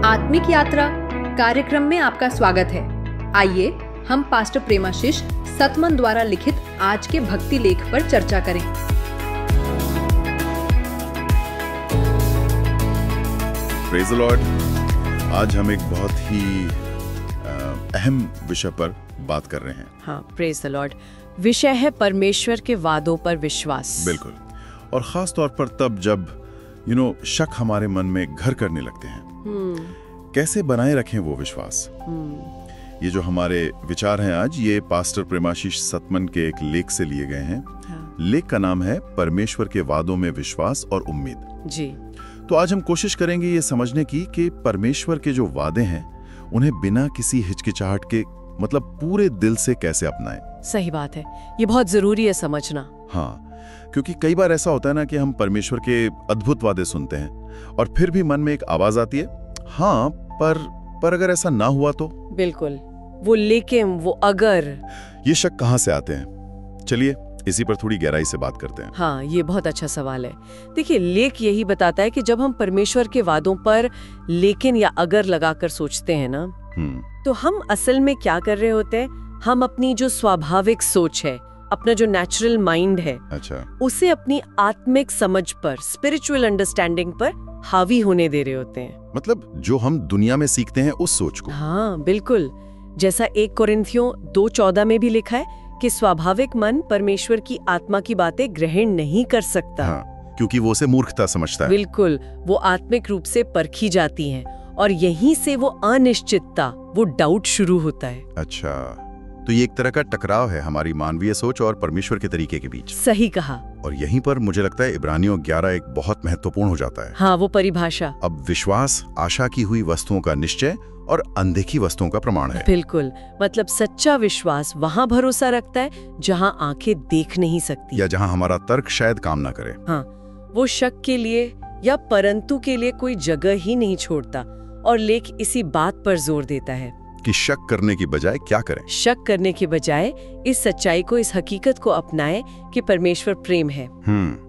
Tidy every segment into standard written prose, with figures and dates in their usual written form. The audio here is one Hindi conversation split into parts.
आत्मिक यात्रा कार्यक्रम में आपका स्वागत है। आइए हम पास्टर प्रेमाशीष सतमन द्वारा लिखित आज के भक्ति लेख पर चर्चा करें। Praise the Lord. आज हम एक बहुत ही अहम विषय पर बात कर रहे हैं। हाँ, प्रेज़ द लॉर्ड। विषय है परमेश्वर के वादों पर विश्वास। बिल्कुल, और खास तौर पर तब जब शक हमारे मन में घर करने लगते हैं। कैसे बनाए रखें वो विश्वास। ये जो हमारे विचार हैं आज, ये पास्टर प्रेमाशीष सतमन के एक लेख से लिए गए हैं। हाँ। लेख का नाम है परमेश्वर के वादों में विश्वास और उम्मीद। जी। तो आज हम कोशिश करेंगे ये समझने की कि परमेश्वर के जो वादे हैं उन्हें बिना किसी हिचकिचाहट के मतलब पूरे दिल से कैसे अपनाएं। सही बात है, ये बहुत जरूरी है समझना। हाँ, क्योंकि कई बार ऐसा होता है ना कि हम परमेश्वर के अद्भुत वादे सुनते हैं और फिर भी मन में एक आवाज आती है, हाँ पर अगर ऐसा ना हुआ तो। बिल्कुल, वो लेकिन, वो अगर। ये शक कहाँ से आते हैं? चलिए इसी पर थोड़ी गहराई से बात करते हैं। हाँ, ये बहुत अच्छा सवाल है। देखिए, लेख यही बताता है कि जब हम परमेश्वर के वादों पर लेकिन या अगर लगाकर सोचते हैं ना, तो हम असल में क्या कर रहे होते हैं? हम अपनी जो स्वाभाविक सोच है, अपना जो नेचुरल माइंड है, अच्छा, उसे अपनी आत्मिक समझ पर, स्पिरिचुअल अंडरस्टैंडिंग पर हावी होने दे रहे होते हैं। मतलब जो हम दुनिया में सीखते हैं उस सोच को। हाँ बिल्कुल, जैसा 1 कोरिन्थियों 2:14 में भी लिखा है कि स्वाभाविक मन परमेश्वर की आत्मा की बातें ग्रहण नहीं कर सकता। हाँ, क्योंकि वो उसे मूर्खता समझता है। बिल्कुल, वो आत्मिक रूप से परखी जाती हैं और यहीं से वो अनिश्चितता, वो डाउट शुरू होता है। अच्छा, तो ये एक तरह का टकराव है हमारी मानवीय सोच और परमेश्वर के तरीके के बीच। सही कहा। और यहीं पर मुझे लगता है इब्रानियों 11 एक बहुत महत्वपूर्ण हो जाता है। हाँ, वो परिभाषा। अब विश्वास आशा की हुई वस्तुओं का निश्चय और अनदेखी वस्तुओं का प्रमाण है। बिल्कुल, मतलब सच्चा विश्वास वहाँ भरोसा रखता है जहाँ आंखें देख नहीं सकती, या जहाँ हमारा तर्क शायद काम ना करे। हाँ, वो शक के लिए या परंतु के लिए कोई जगह ही नहीं छोड़ता। और लेख इसी बात पर जोर देता है कि शक करने की बजाय क्या करें। शक करने की बजाय इस सच्चाई को, इस हकीकत को अपनाएं कि परमेश्वर प्रेम है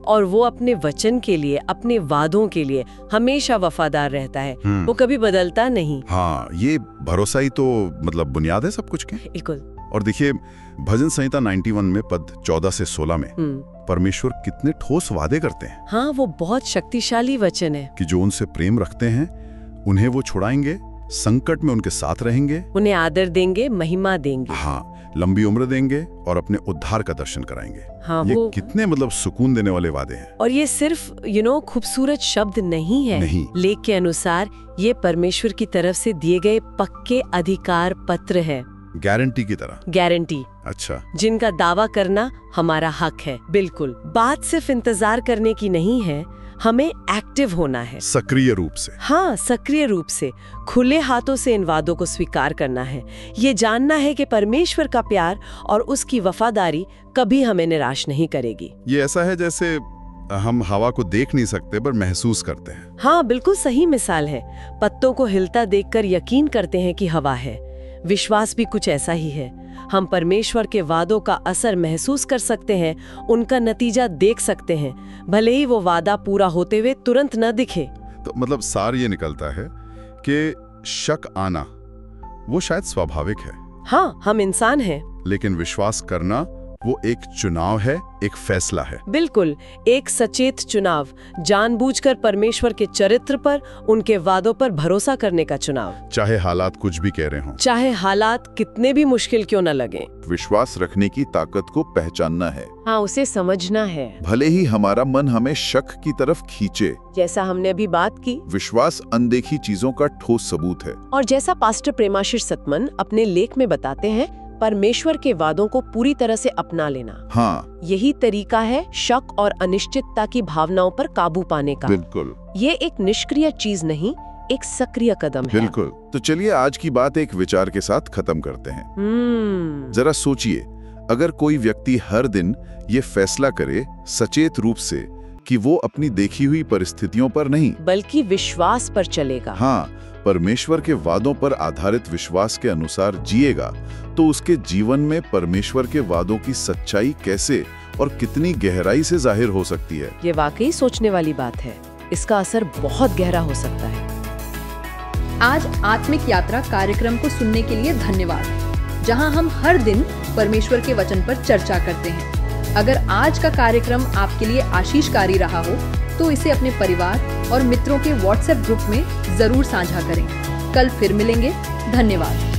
और वो अपने वचन के लिए, अपने वादों के लिए हमेशा वफादार रहता है। वो कभी बदलता नहीं। हाँ, ये भरोसा ही तो मतलब बुनियाद है सब कुछ के। बिल्कुल। और देखिए, भजन संहिता 91 में पद 14 से 16 में परमेश्वर कितने ठोस वादे करते हैं। हाँ, वो बहुत शक्तिशाली वचन है कि जो उनसे प्रेम रखते हैं उन्हें वो छुड़ाएंगे, संकट में उनके साथ रहेंगे, उन्हें आदर देंगे, महिमा देंगे। हाँ, लंबी उम्र देंगे और अपने उद्धार का दर्शन कराएंगे। हाँ, ये कितने मतलब सुकून देने वाले वादे हैं। और ये सिर्फ खूबसूरत शब्द नहीं है। नहीं। लेख के अनुसार ये परमेश्वर की तरफ से दिए गए पक्के अधिकार पत्र है। गारंटी की तरह। गारंटी। अच्छा, जिनका दावा करना हमारा हक है। बिल्कुल, बात सिर्फ इंतजार करने की नहीं है, हमें एक्टिव होना है, सक्रिय रूप से। हाँ, सक्रिय रूप से, खुले हाथों से इन वादों को स्वीकार करना है। ये जानना है कि परमेश्वर का प्यार और उसकी वफादारी कभी हमें निराश नहीं करेगी। ये ऐसा है जैसे हम हवा को देख नहीं सकते पर महसूस करते हैं। हाँ, बिल्कुल सही मिसाल है। पत्तों को हिलता देखकर यकीन करते हैं कि हवा है। विश्वास भी कुछ ऐसा ही है। हम परमेश्वर के वादों का असर महसूस कर सकते हैं, उनका नतीजा देख सकते हैं, भले ही वो वादा पूरा होते हुए तुरंत न दिखे। तो मतलब सार ये निकलता है कि शक आना वो शायद स्वाभाविक है। हाँ, हम इंसान हैं। लेकिन विश्वास करना वो एक चुनाव है, एक फैसला है। बिल्कुल, एक सचेत चुनाव, जानबूझकर परमेश्वर के चरित्र पर, उनके वादों पर भरोसा करने का चुनाव। चाहे हालात कुछ भी कह रहे हों, चाहे हालात कितने भी मुश्किल क्यों न लगे। विश्वास रखने की ताकत को पहचानना है। हाँ, उसे समझना है। भले ही हमारा मन हमें शक की तरफ खींचे, जैसा हमने अभी बात की, विश्वास अनदेखी चीजों का ठोस सबूत है। और जैसा पास्टर प्रेमाशीष सतमन अपने लेख में बताते हैं, परमेश्वर के वादों को पूरी तरह से अपना लेना। हाँ, यही तरीका है शक और अनिश्चितता की भावनाओं पर काबू पाने का। बिल्कुल। ये एक निष्क्रिय चीज नहीं, एक सक्रिय कदम है। बिल्कुल। तो चलिए आज की बात एक विचार के साथ खत्म करते हैं। जरा सोचिए, अगर कोई व्यक्ति हर दिन ये फैसला करे सचेत रूप से कि वो अपनी देखी हुई परिस्थितियों पर नहीं बल्कि विश्वास पर चलेगा, हाँ, परमेश्वर के वादों पर आधारित विश्वास के अनुसार जिएगा, तो उसके जीवन में परमेश्वर के वादों की सच्चाई कैसे और कितनी गहराई से जाहिर हो सकती है। ये वाकई सोचने वाली बात है। इसका असर बहुत गहरा हो सकता है। आज आत्मिक यात्रा कार्यक्रम को सुनने के लिए धन्यवाद, जहां हम हर दिन परमेश्वर के वचन पर चर्चा करते हैं। अगर आज का कार्यक्रम आपके लिए आशीषकारी रहा हो तो इसे अपने परिवार और मित्रों के व्हाट्सएप ग्रुप में जरूर साझा करें। कल फिर मिलेंगे। धन्यवाद।